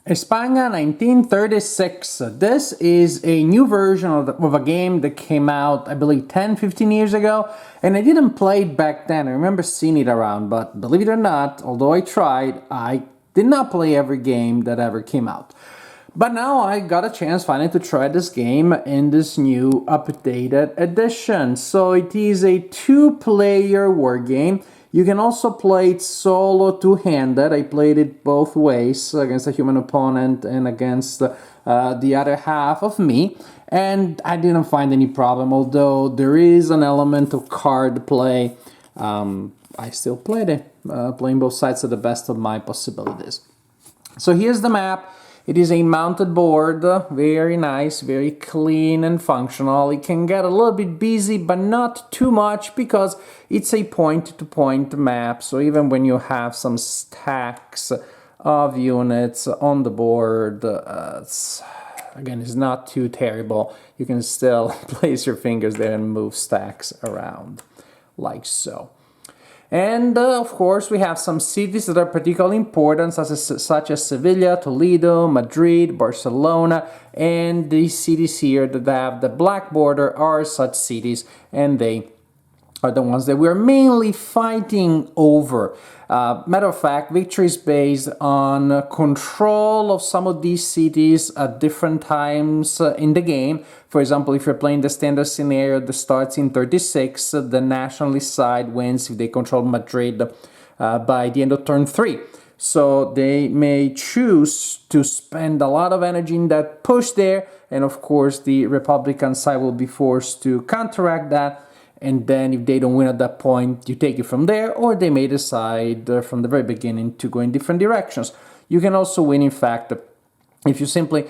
Espana 1936. This is a new version of a game that came out, I believe, 10-15 years ago, and I didn't play it back then. I remember seeing it around, but believe it or not, although I tried, I did not play every game that ever came out. But now I got a chance finally to try this game in this new updated edition. So it is a two-player war game. You can also play it solo, two-handed. I played it both ways, against a human opponent and against the other half of me. And I didn't find any problem, although there is an element of card play. I still played it, playing both sides to the best of my possibilities. So here's the map. It is a mounted board, very nice, very clean and functional. It can get a little bit busy, but not too much because it's a point-to-point map. So even when you have some stacks of units on the board, again, it's not too terrible. You can still place your fingers there and move stacks around, like so. And of course we have some cities that are particularly important, such as Sevilla, Toledo, Madrid, Barcelona, and these cities here that have the black border are such cities, and they are the ones that we're mainly fighting over. Matter of fact, victory is based on control of some of these cities at different times in the game. For example, if you're playing the standard scenario that starts in 36, the nationalist side wins if they control Madrid by the end of turn 3. So they may choose to spend a lot of energy in that push there, and of course the Republican side will be forced to counteract that. And then if they don't win at that point, you take it from there, or they may decide from the very beginning to go in different directions. You can also win, in fact, if you simply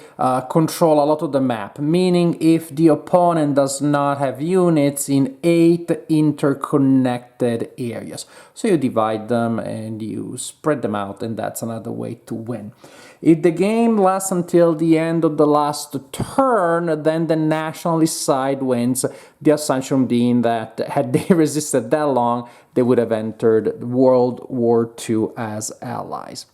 control a lot of the map, meaning if the opponent does not have units in 8 interconnected areas. So you divide them and you spread them out, and that's another way to win. If the game lasts until the end of the last turn, then the nationalist side wins, the assumption being that had they resisted that long, they would have entered World War II as allies.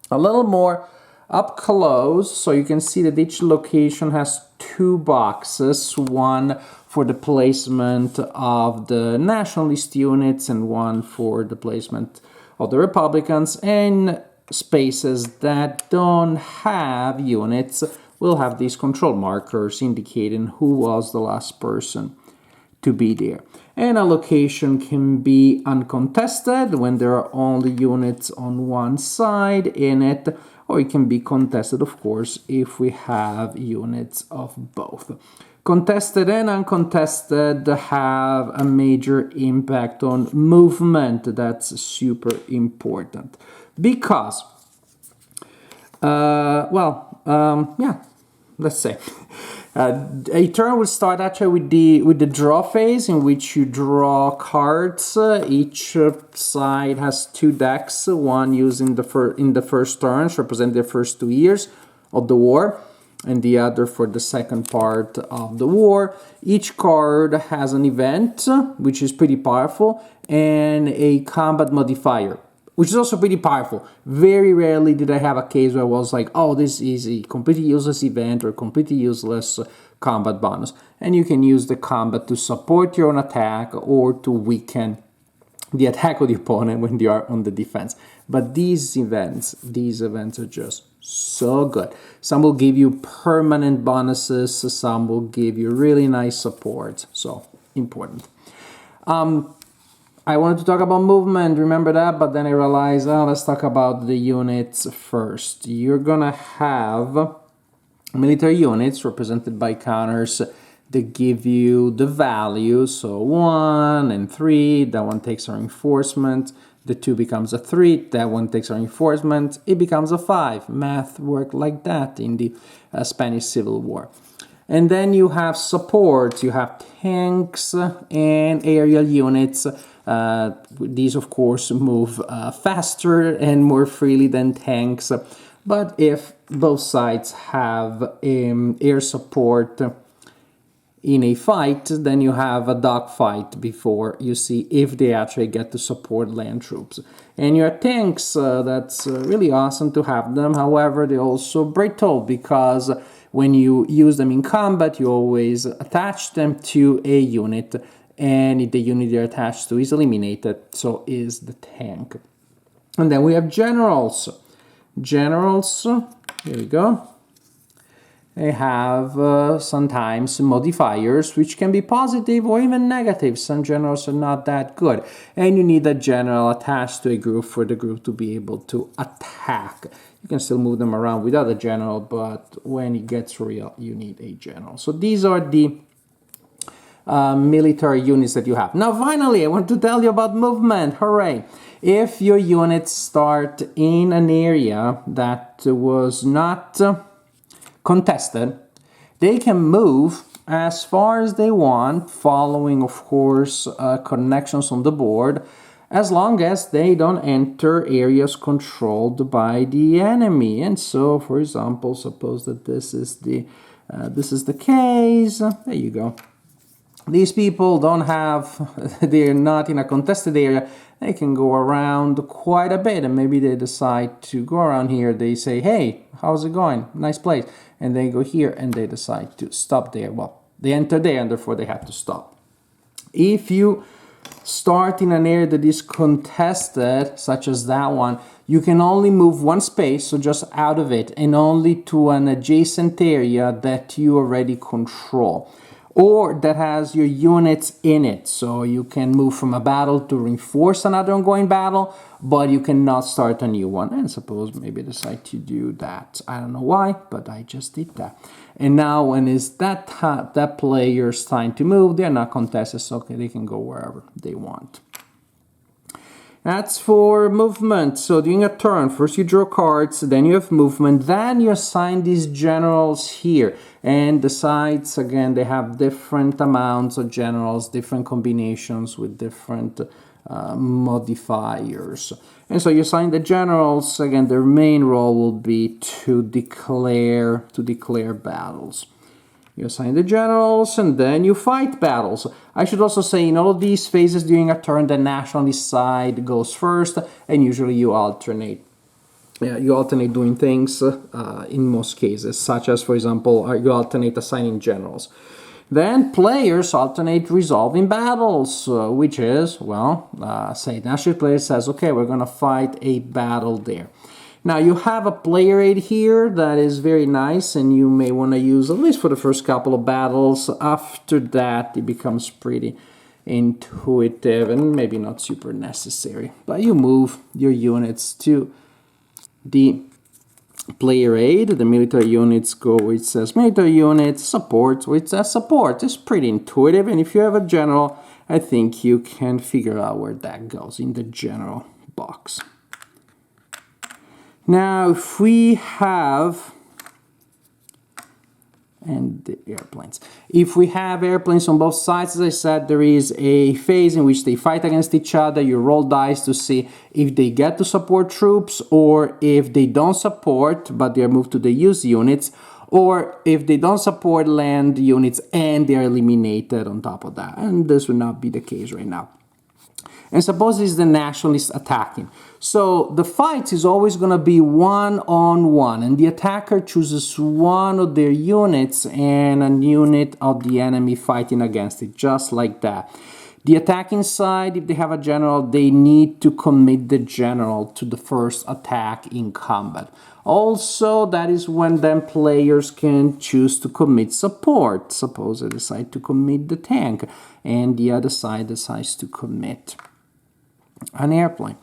A little more up close, so you can see that each location has 2 boxes, one for the placement of the nationalist units and one for the placement of the Republicans, and spaces that don't have units will have these control markers indicating who was the last person to be there. And a location can be uncontested when there are only units on one side in it, or it can be contested, of course, if we have units of both. Contested and uncontested have a major impact on movement. That's super important. Because, let's say, a turn will start actually with the draw phase, in which you draw cards. Each side has 2 decks, one used in the first turns, represent the first 2 years of the war, and the other for the second part of the war. Each card has an event, which is pretty powerful, and a combat modifier, which is also pretty powerful. Very rarely did I have a case where I was like, oh, this is a completely useless event or completely useless combat bonus. And you can use the combat to support your own attack or to weaken the attack of the opponent when they are on the defense. But these events are just so good. Some will give you permanent bonuses, some will give you really nice support. So, important. I wanted to talk about movement, remember that, but then I realized, let's talk about the units first. You're gonna have military units represented by counters that give you the value, so 1 and 3, that one takes a reinforcement, the 2 becomes a 3, that one takes a reinforcement, it becomes a 5. Math worked like that in the Spanish Civil War. And then you have support, you have tanks and aerial units. These, of course, move faster and more freely than tanks. But if both sides have air support, in a fight, then you have a dogfight before you see if they actually get to support land troops. And your tanks, that's really awesome to have them. However, they're also brittle because when you use them in combat, you always attach them to a unit, and if the unit they're attached to is eliminated, so is the tank. And then we have generals. Generals, here we go. They have sometimes modifiers which can be positive or even negative. Some generals are not that good. And you need a general attached to a group for the group to be able to attack. You can still move them around without a general, but when it gets real, you need a general. So these are the military units that you have. Now finally, I want to tell you about movement. Hooray! If your units start in an area that was not contested, they can move as far as they want, following, of course, connections on the board, as long as they don't enter areas controlled by the enemy. And so, for example, suppose that this is the case. There you go. These people don't have, they're not in a contested area. They can go around quite a bit, and maybe they decide to go around here. They say, hey, how's it going? Nice place. And they go here and they decide to stop there. Well, they enter there and therefore they have to stop. If you start in an area that is contested, such as that one, you can only move one space, so just out of it, and only to an adjacent area that you already control, or that has your units in it. So you can move from a battle to reinforce another ongoing battle, but you cannot start a new one. And suppose maybe I decide to do that. I don't know why, but I just did that. And now when it's that player's time to move, they're not contested, so okay, they can go wherever they want. That's for movement. So during a turn, first you draw cards, then you have movement, then you assign these generals here. And the sides, again, they have different amounts of generals, different combinations with different modifiers. And so you assign the generals, again, their main role will be to declare battles. You assign the generals, and then you fight battles. I should also say, in all of these phases during a turn, the nationalist side goes first, and usually you alternate. You alternate doing things in most cases, such as, for example, you alternate assigning generals. Then players alternate resolving battles, which is, well, say national player says, okay, we're going to fight a battle there. Now you have a player aid here that is very nice, and you may want to use at least for the first couple of battles. After that, it becomes pretty intuitive and maybe not super necessary. But you move your units to the player aid. The military units go where it says military units, support where it says support. It's pretty intuitive, and if you have a general, I think you can figure out where that goes in the general box. Now, if we have, and the airplanes. If we have airplanes on both sides, as I said, there is a phase in which they fight against each other. You roll dice to see if they get to support troops, or if they don't support, but they are moved to the use units, or if they don't support land units and they are eliminated on top of that. And this would not be the case right now. And suppose it's the nationalists attacking. So the fight is always going to be one-on-one, and the attacker chooses one of their units and a unit of the enemy fighting against it, just like that. The attacking side, if they have a general, they need to commit the general to the first attack in combat. Also, that is when then players can choose to commit support. Suppose they decide to commit the tank, and the other side decides to commit an airplane.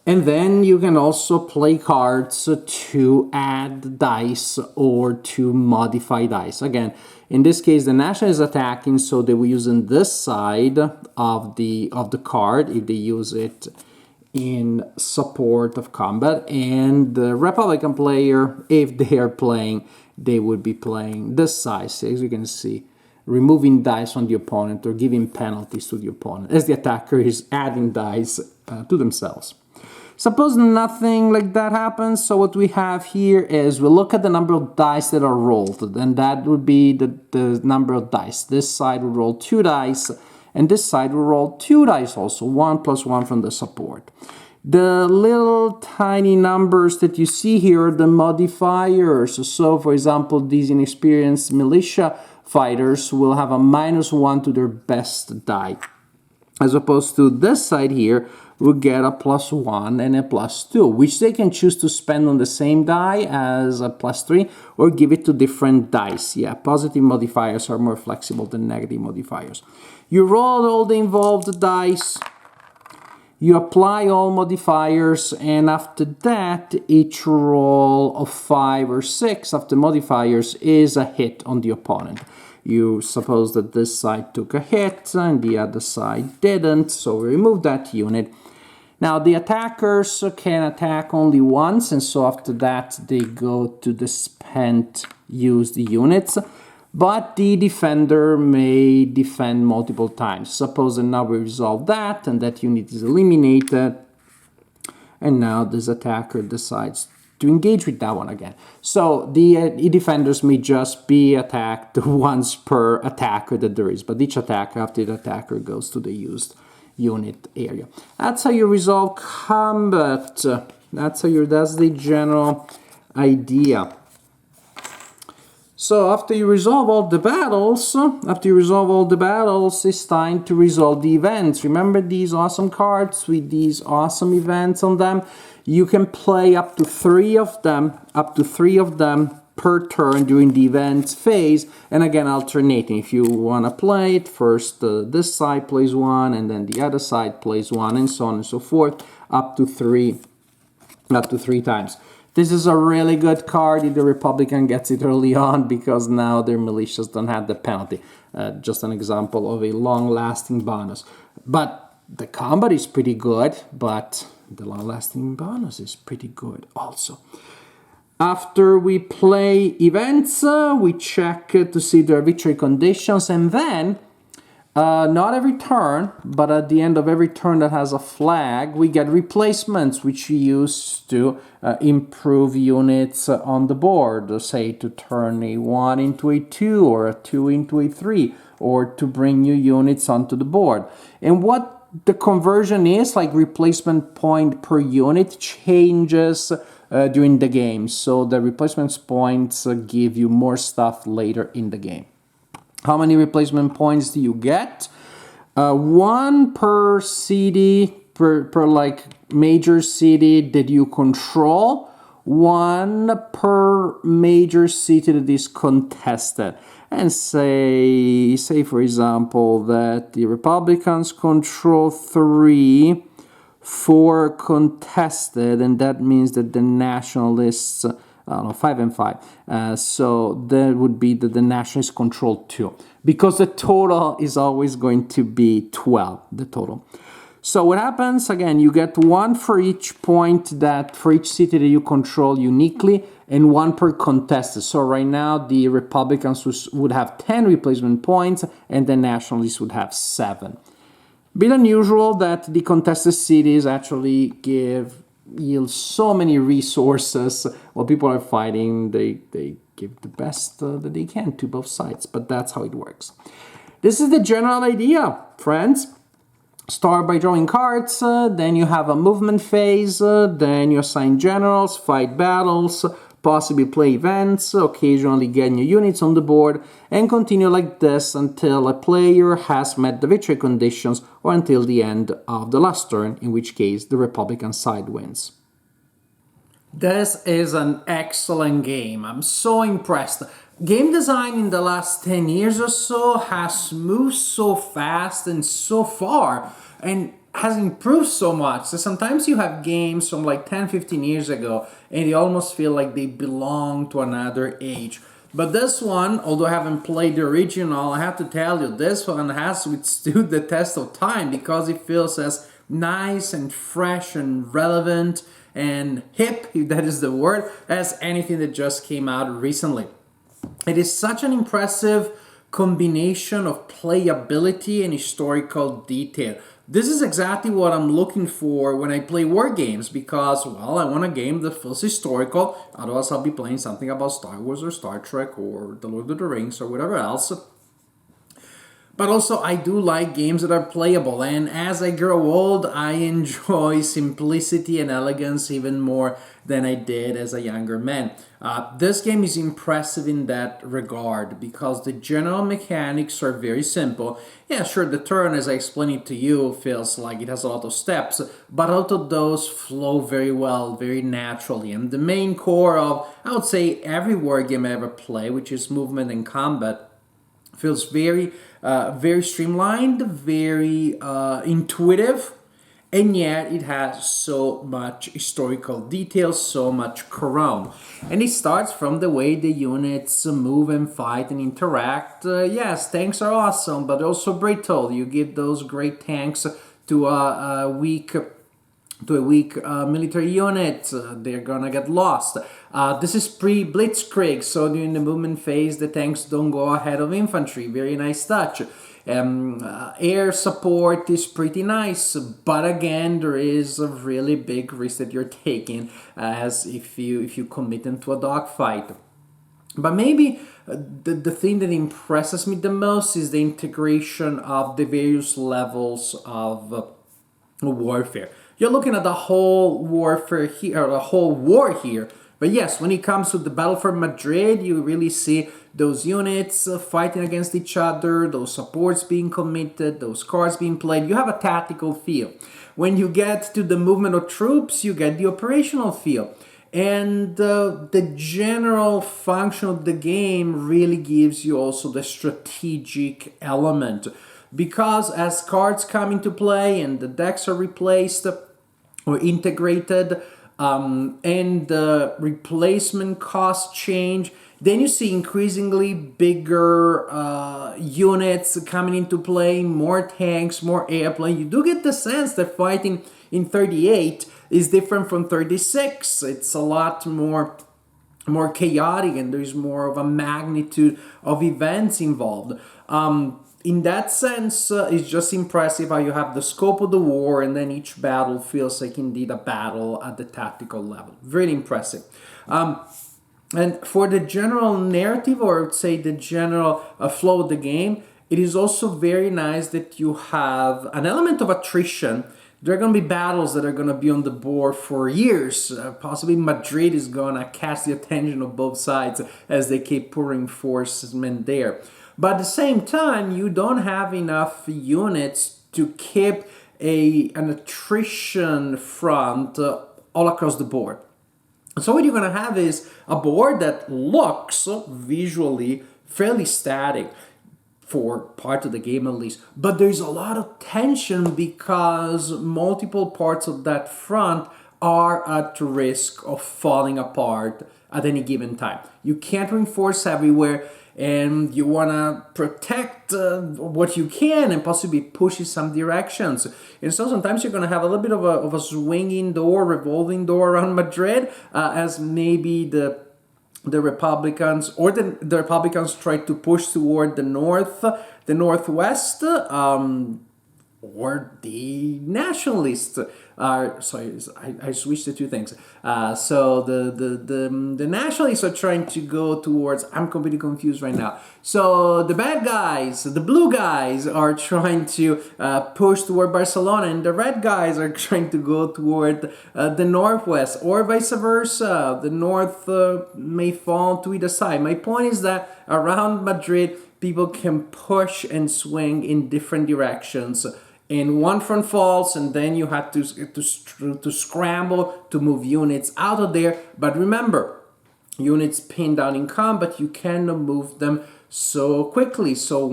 And then you can also play cards to add dice or to modify dice. Again, in this case, the national is attacking, so they will use on this side of the card if they use it in support of combat. And the Republican player, if they are playing, they would be playing this side. So as you can see, removing dice from the opponent or giving penalties to the opponent, as the attacker is adding dice to themselves. Suppose nothing like that happens, so what we have here is we look at the number of dice that are rolled, and that would be the number of dice. This side will roll 2 dice, and this side will roll 2 dice also, 1 plus 1 from the support. The little tiny numbers that you see here are the modifiers. So, for example, these inexperienced militia fighters will have a -1 to their best die. As opposed to this side here, we'll get a +1 and a +2, which they can choose to spend on the same die as a +3 or give it to different dice. Yeah, positive modifiers are more flexible than negative modifiers. You roll all the involved dice, you apply all modifiers, and after that, each roll of 5 or 6 of the modifiers is a hit on the opponent. You suppose that this side took a hit and the other side didn't, so we remove that unit. Now the attackers can attack only once, and so after that they go to the spent used units, but the defender may defend multiple times. Suppose that now we resolve that and that unit is eliminated, and now this attacker decides to engage with that one again. So the defenders may just be attacked once per attacker that there is, but each attack after the attacker goes to the used unit area. That's how you resolve combat. That's the general idea. So after you resolve all the battles, it's time to resolve the events. Remember these awesome cards with these awesome events on them? You can play up to 3 of them, per turn during the event phase, and again alternating. If you want to play it, first this side plays 1, and then the other side plays 1, and so on and so forth, up to 3 times. This is a really good card if the Republican gets it early on, because now their militias don't have the penalty. Just an example of a long-lasting bonus. But the combat is pretty good, but the long-lasting bonus is pretty good also. After we play events, we check to see their victory conditions, and then, not every turn, but at the end of every turn that has a flag, we get replacements, which we use to improve units on the board, say to turn a 1 into a 2, or a 2 into a 3, or to bring new units onto the board. And what the conversion is, like replacement point per unit, changes during the game, so the replacement points give you more stuff later in the game. How many replacement points do you get? 1 per city, per like major city that you control, 1 per major city that is contested. And say for example that the Republicans control 3, 4 contested, and that means that the nationalists, 5 and 5. So that would be that the nationalists control 2, because the total is always going to be 12, the total. So what happens, again, you get 1 for each point for each city that you control uniquely, and 1 per contested. So right now the Republicans would have 10 replacement points, and the nationalists would have 7. Bit unusual that the contested cities actually yield so many resources while people are fighting. They give the best that they can to both sides, but that's how it works. This is the general idea, friends. Start by drawing cards, then you have a movement phase, then you assign generals, fight battles, possibly play events, occasionally get new units on the board, and continue like this until a player has met the victory conditions or until the end of the last turn, in which case the Republican side wins. This is an excellent game. I'm so impressed. Game design in the last 10 years or so has moved so fast and so far, and has improved so much. So sometimes you have games from like 10-15 years ago and you almost feel like they belong to another age. But this one, although I haven't played the original, I have to tell you, this one has withstood the test of time because it feels as nice and fresh and relevant and hip, if that is the word, as anything that just came out recently. It is such an impressive combination of playability and historical detail. This is exactly what I'm looking for when I play war games because, well, I want a game that feels historical. Otherwise, I'll be playing something about Star Wars or Star Trek or The Lord of the Rings or whatever else. But also, I do like games that are playable, and as I grow old, I enjoy simplicity and elegance even more than I did as a younger man. This game is impressive in that regard because the general mechanics are very simple. Yeah, sure, the turn, as I explained it to you, feels like it has a lot of steps, but also those flow very well, very naturally. And the main core of, I would say, every war game I ever play, which is movement and combat, feels very streamlined, very intuitive, and yet it has so much historical detail, so much crown. And it starts from the way the units move and fight and interact. Yes, tanks are awesome, but also brittle. You give those great tanks to a weak military unit, they're gonna get lost. This is pre-blitzkrieg, so during the movement phase, the tanks don't go ahead of infantry. Very nice touch. Air support is pretty nice, but again, there is a really big risk that you're taking as if you commit into a dogfight. But maybe the thing that impresses me the most is the integration of the various levels of warfare. You're looking at the whole warfare here, or the whole war here. But yes, when it comes to the battle for Madrid, you really see those units fighting against each other, those supports being committed, those cards being played. You have a tactical feel. When you get to the movement of troops, you get the operational feel. And the general function of the game really gives you also the strategic element. Because as cards come into play and the decks are replaced or integrated, and the replacement costs change, then you see increasingly bigger units coming into play, more tanks, more airplane. You do get the sense that fighting in 38 is different from 36. It's a lot more chaotic, and there's more of a magnitude of events involved. In that sense, it's just impressive how you have the scope of the war, and then each battle feels like indeed a battle at the tactical level. Really impressive. And for the general narrative, or I would say the general flow of the game, it is also very nice that you have an element of attrition. There are going to be battles that are going to be on the board for years. Possibly Madrid is going to catch the attention of both sides as they keep pouring forcemen there. But at the same time, you don't have enough units to keep an attrition front all across the board. So what you're going to have is a board that looks visually fairly static for part of the game at least, but there's a lot of tension because multiple parts of that front are at risk of falling apart at any given time. You can't reinforce everywhere, and you want to protect what you can and possibly push in some directions. And so sometimes you're going to have a little bit of a swinging door, revolving door around Madrid, as maybe the Republicans or the Republicans try to push toward the northwest, or the nationalists are sorry. I switched the two things. So the nationalists are trying to go towards. I'm completely confused right now. So the bad guys, the blue guys, are trying to push toward Barcelona, and the red guys are trying to go toward the northwest, or vice versa. The north may fall to either side. My point is that around Madrid, people can push and swing in different directions. And one front falls, and then you have to scramble to move units out of there. But remember, units pinned down in combat, you cannot move them so quickly. So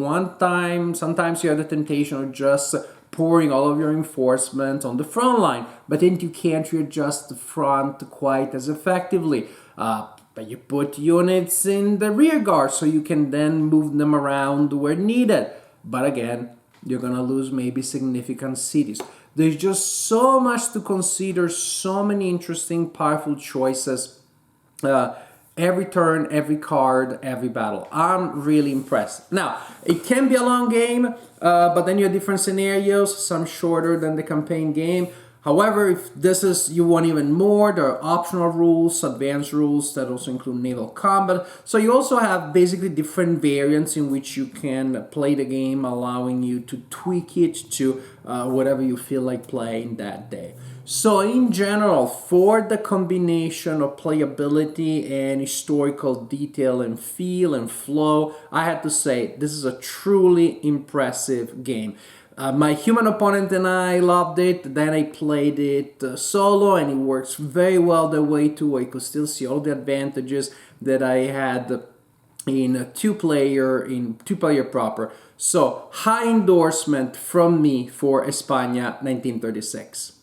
sometimes you have the temptation of just pouring all of your reinforcements on the front line, but then you can't readjust the front quite as effectively. But you put units in the rear guard so you can then move them around where needed. But again, you're going to lose maybe significant cities. There's just so much to consider, so many interesting, powerful choices. every turn, every card, every battle. I'm really impressed. Now, it can be a long game, but then you have different scenarios, some shorter than the campaign game. However, if this is you want even more, there are optional rules, advanced rules that also include naval combat. So you also have basically different variants in which you can play the game, allowing you to tweak it to whatever you feel like playing that day. So in general, for the combination of playability and historical detail and feel and flow, I had to say this is a truly impressive game. My human opponent and I loved it. Then I played it solo, and it works very well the way too. I could still see all the advantages that I had in a two player proper. So high endorsement from me for Espana 1936.